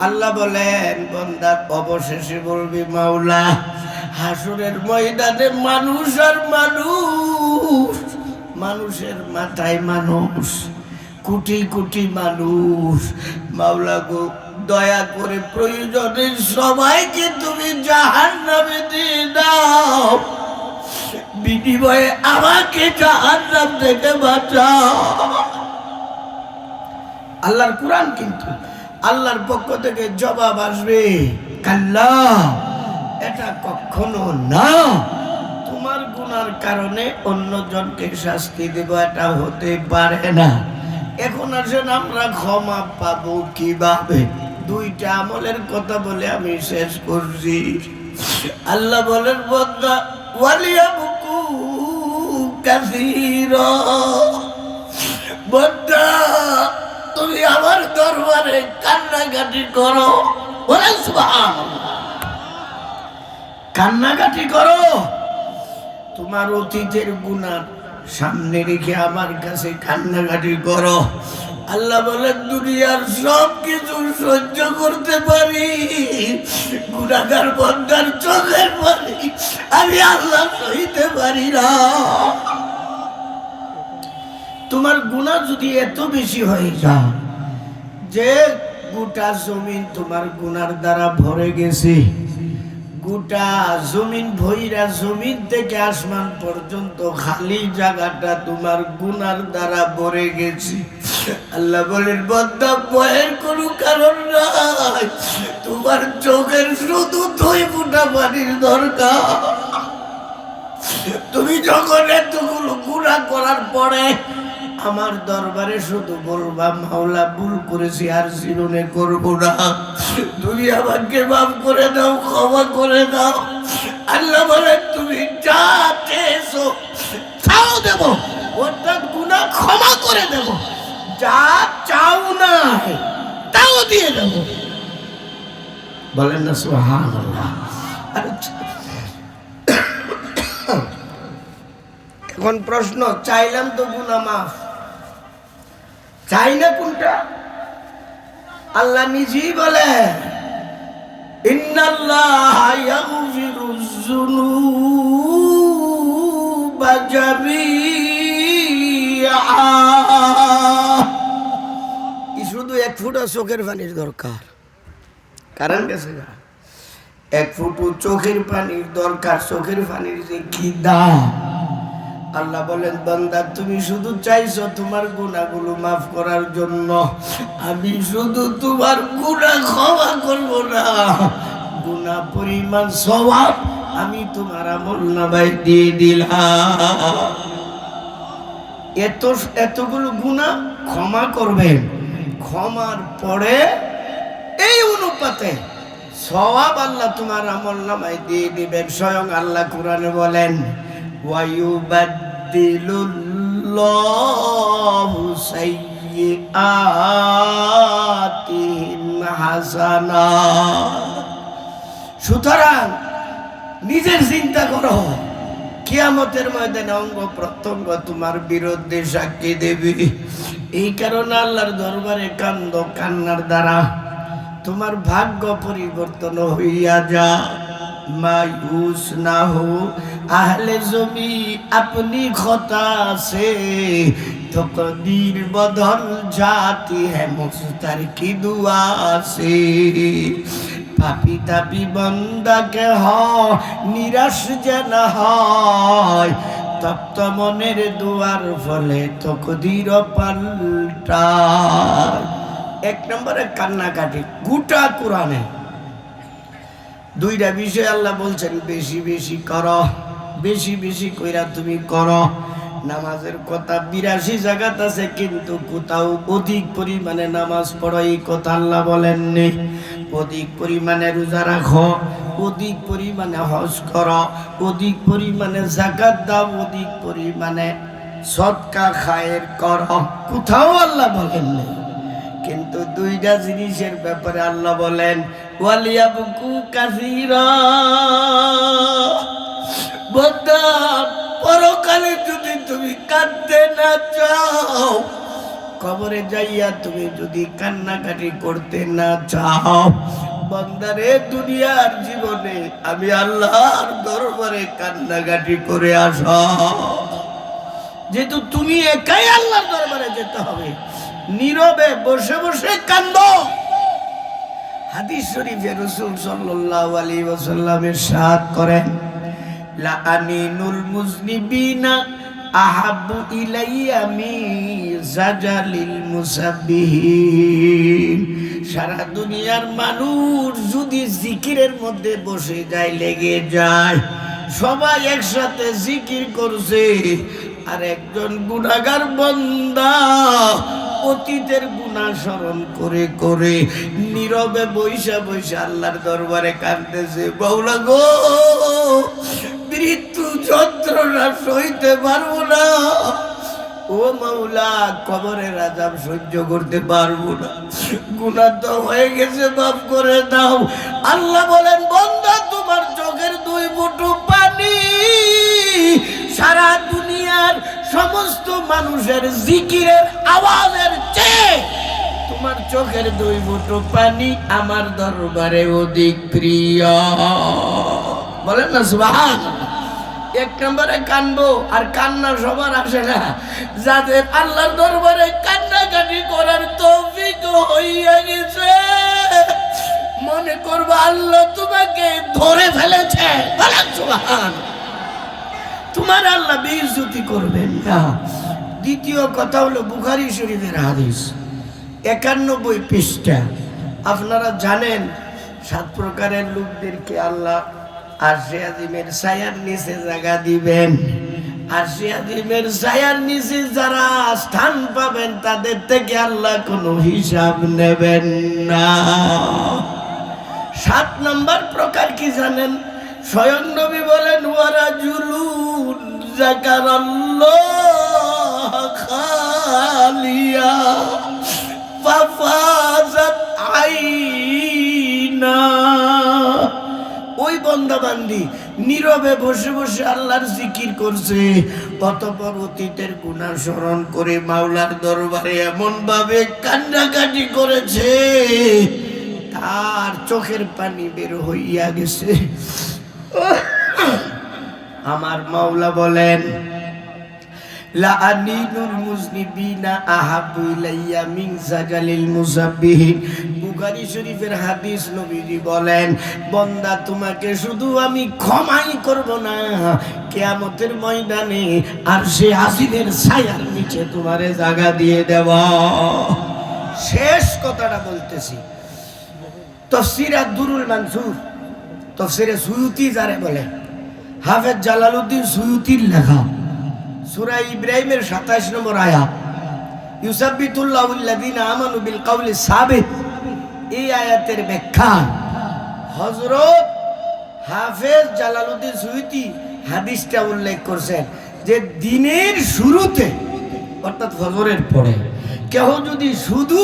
আল্লাহ বলেন বান্দা অবশেষে বলবি মাওলা হাসরের ময়দানে মানুষ আর মানুষ, মানুষের মাথায় মানুষ, কোটি কোটি মানুষ। মাওলা গো দয়া করে প্রয়োজনে সবাইকে তুমি জাহান্নামে দিয়ে দাও, বিনিময়ে আমাকে জাহান্নাম থেকে বাঁচাও। আল্লাহর কোরআন, কিন্তু আল্লাহর পক্ষ থেকে জবাব আসবে কাল্লা, এটা কখনো না। তোমার গুনার কারণে অন্যজনকে শাস্তি দেব, এটা হতে পারে না। এখন আসেন আমরা ক্ষমা পাবো কিভাবে? দুইটা আমলের কথা বলে আমি শেষ করছি। আল্লাহ বলেন বান্দা ওয়ালিয়াবকু কাসীরা, বান্দা তুমি আমার দরবারে কান্নাকাটি করো, বলেন সুবহানাল্লাহ। কান্নাকাটি করো, তোমার অতীতের গুনাহ সামনে রেখে আমার কাছে কান্নাকাটি করো। আল্লাহ বলেন দুনিয়ার সব কিছু সহ্য করতে পারি, গুনাহগার বান্দার চোখের পানি আমি আল্লাহ সইতে পারি না। তোমার গুনাহ যদি এত বেশি হয়ে যায় যে গোটা জমিন তোমার গুনার দ্বারা ভরে গেছে, গোটা জমিন ভৈরা, জমিন থেকে আসমান পর্যন্ত খালি জায়গাটা তোমার গুনার দ্বারা ভরে গেছে, আল্লাহ বলেন বান্দা ভয়ের কোনো কারণ নাই, তোমার চোখের শুধু 2 ফোঁটা পানির দরকার। তুমি যখন এতগুলো গুনাহ করার পরে আমার দরবারে শুধু বলবা মাওলা ভুল করেছি, আর জীবনে করব না, তুমি আমাকে মাফ করে দাও, ক্ষমা করে দাও। আল্লাহ বলে তুমি যা চেয়েছো তাও দেব, অর্থাৎ গুনাহ ক্ষমা করে দেব, যা চাও না তাও দিয়ে দেব। বলেন না সুবহানাল্লাহ। এখন প্রশ্ন, চাইলাম তো গুনাহ মাফ, চাই না কোনটা? আল্লাহ নিজেই বলে ইন্নাল্লাহা ইয়াগফিরুয যুনুবা জামিআ। শুধু 1 ফোঁটা চোখের পানির দরকার, কারণ গেছে 1 ফোঁটা চোখের পানির দরকার। চোখের পানির যে কি দাম! আল্লাহ বলেন বান্দা তুমি শুধু চাইছো তোমার গুনাহগুলো মাফ করার জন্য, আমি শুধু তোমার গুনাহ ক্ষমা করব না, গুনাহ পরিমাণ সওয়াব আমি তোমার আমলনামায় দিয়ে দিলাম। এতগুলো গুনাহ ক্ষমা করবেন, ক্ষমার পরে এই অনুপাতে সওয়াব আল্লাহ তোমার আমলনামায় দিয়ে দিবেন। স্বয়ং আল্লাহ কোরআনে বলেন ওয়ায়ুবাদদিলুল্লাহু সাইয়্যাতিহিম হাসানাত। সুতরাং নিজের চিন্তা করো, কিয়ামতের ময়দানে অঙ্গ প্রত্যঙ্গ তোমার বিরুদ্ধে সাক্ষী দেবে। এই কারণে আল্লাহর দরবারে কান্দো, কান্নার দ্বারা তোমার ভাগ্য পরিবর্তন হইয়া যা। मायूस ना हो अहले ज़मी अपनी खता से, तकदीर बदल जाती है मुख्तार की दुआ से। पापी तापी बंदा के हो निराश जेन হয়, তপ্ত মনের দুয়ার ফলে তকদীর পাল্টায়। 1 নম্বরে কান্নাকাটি। গোটা কোরআনে 2টা বিষয় আল্লাহ বলছেন বেশি বেশি করো, বেশি বেশি কইরা তুমি করো। নামাজের কথা 82 জায়গাত আছে, কিন্তু কোথাও অধিক পরিমাণে নামাজ পড়ো এই কথা আল্লাহ বলেননি। অধিক পরিমাণে রোজা রাখো, অধিক পরিমাণে হজ করো, অধিক পরিমাণে যাকাত দাও, অধিক পরিমাণে সদকা খায়ের করো, কোথাও আল্লাহ বলেননি। কিন্তু 2টা জিনিসের ব্যাপারে আল্লাহ বলেন ওয়ালিয়াবকু কাসীরা। বান্দা পরকালে যদি তুমি কাঁদতে না চাও, কবরে যাইয়া তুমি যদি কান্নাকাটি করতে না চাও, বান্দারে দুনিয়ার জীবনে আমি আল্লাহর দরবারে কান্নাকাটি করে আসো। যেহেতু তুমি একাই আল্লাহর দরবারে যেতে হবে, নীরবে বসে বসে কান্দো। হাদিস শরীফে রাসূল সাল্লাল্লাহু আলাইহি ওয়াসাল্লাম ইরশাদ করেন, লা আনিনুল মুজনিবিনা আহাব্বু ইলাইয়া মিন জাজালিল মুসাব্বিহিন। সারা দুনিয়ার মানুষ যদি জিকিরের মধ্যে বসে যায়, লেগে যায়, সবাই একসাথে জিকির করছে, আর একজন গুনাহগার বান্দা অতীতের গুনাহ স্মরণ করে করে নীরবে বৈশা বৈশা আল্লাহর দরবারে কাঁদতেছে, মাওলা গো মৃত্যু যন্ত্রণা সইতে পারবো না, ও মাওলা কবরের আযাব সহ্য করতে পারবো না, গুনাহ তো হয়ে গেছে, মাফ করে দাও। আল্লাহ বলেন, বান্দা তোমার চোখের দুই ফোঁটা পানি সারা দুনিয়ার সমস্ত মানুষের জিকিরের আওয়াজের চেয়ে তোমার চোখের দুই ফোঁটা পানি আমার দরবারে অধিক প্রিয়। বলেন না সুবহানাল্লাহ। এক নম্বরে কানবো, আর কান্না সবার আসে না। যাদের আল্লাহর দরবারে কান্নাকাটি করার তৌফিক হইয়া গেছে, মনে করবো আল্লাহ তোমাকে ধরে ফেলেছে। বলেন সুবহানাল্লাহ। তোমার আল্লাহ বেইজ্জতি করবেন না। দ্বিতীয় কথা হলো বুখারী শরীফের হাদিস 91 পৃষ্ঠা। আপনারা জানেন 7 প্রকারের লোকদেরকে আল্লাহ আরশে আজিমের ছায়ার নিচে জায়গা দিবেন। আরশে আজিমের ছায়ার নিচে যারা স্থান পাবেন তাদের থেকে আল্লাহ কোনো হিসাব নেবেন না। 7 নম্বর প্রকার কি জানেন? স্বয়ং নবী বলেন, ওয়ারাজুলুন যাকারাল্লাহ খালিয়া ফাফাজাত আইনা। ওই বান্দা বান্দি নীরবে বসে বসে আল্লাহর জিকির করছে, অতঃপর অতীতের গুনাহ স্মরণ করে মাওলার দরবারে এমন ভাবে কান্নাকাটি করেছে তার চোখের পানি বের হইয়া গেছে। আমার মাওলা বলেন, লা আনিনুল মুজনিবিনা আহাব্বু ইলাইয়া মিন জাজালিল মুসাব্বিহিন। বুখারী শরীফের হাদিস, নবীজি বলেন, বান্দা তোমাকে শুধু আমি ক্ষমাই করব না, কিয়ামতের ময়দানে আরশে আজিমের ছায়ার নিচে তোমারে জায়গা দিয়ে দেব। শেষ কথাটা বলতেছি, তাফসীর আদ-দুরুল মানসুর, তাফসীরে সুয়ুতি যারে বলে, হাফেজ জালালউদ্দিন সুয়ুতির লেখা সূরা ইব্রাহিমের 27 নম্বর আয়াত, ইউসাব্বিতুল্লাহুল্লাযীনা আমানু বিল কাউলি সাবিত, এই আয়াতের ব্যাখ্যা হযরত হাফেজ জালালউদ্দিন সুয়ুতি হাদিসটা উল্লেখ করছেন যে দিনের শুরুতে অর্থাৎ ফজরের পরে কেউ যদি শুধু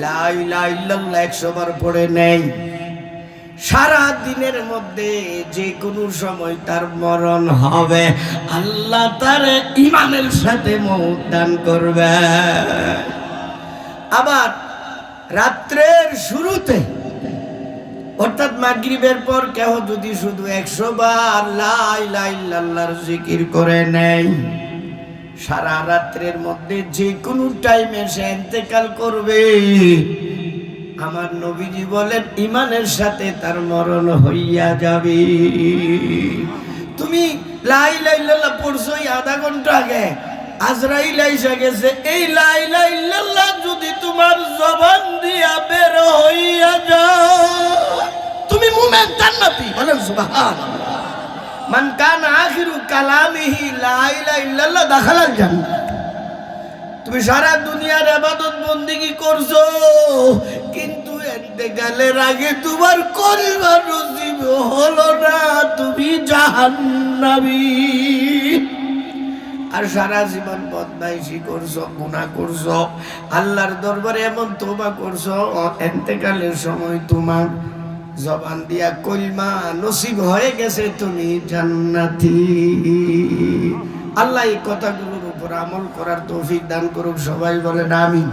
লা ইলাহা ইল্লাল্লাহ 100 বার পড়ে নেয়, সারা দিনের মধ্যে যে কোনো সময় তার মরণ হবে, আল্লাহ তার ঈমানের সাথে মওত দান করবে। আবার রাত্রের শুরুতে অর্থাৎ মাগরিবের পর কেউ যদি শুধু 100 বার লা ইলাহা ইল্লাল্লাহর জিকির করে নেয়, সারা রাত্রের মধ্যে যে কোনো টাইমে সে ইন্তেকাল করবে। আমার নবীজি বলেন, ঈমানের সাথে তার মরণ হইয়া যাবে। তুমি লা ইলাহা ইল্লাল্লাহ পড়ছো আধা ঘন্টা আগে, আজরাইল আইসা গেছে, এই লা ইলাহা ইল্লাল্লাহ যদি তোমার জবান দিয়া বের হইয়া যায়, তুমি মুমিন জান্নাতি। বলেন সুবহানাল্লাহ। মান কানা আখিরু কালামিহি লা ইলাহা ইল্লাল্লাহ দাখালাল জান্নাহ। তুমি সারা দুনিয়ার ইবাদত বন্দেগী করছো, কিন্তু ইন্তেকালের আগে তোমার কলিমা নসিব হলো না, তুমি জাহান্নামী। আর সারা জীবন বদমাইশি করছো, গুনাহ করছো, আল্লাহর দরবারে এমন তওবা করছো, ইন্তেকালের সময় তোমার জবান দিয়া কলিমা নসিব হয়ে গেছে, তুমি জান্নাতি। আল্লাহ এই কথাগুলোর উপর আমল করার তৌফিক দান করুক। সবাই বলেন আমিন।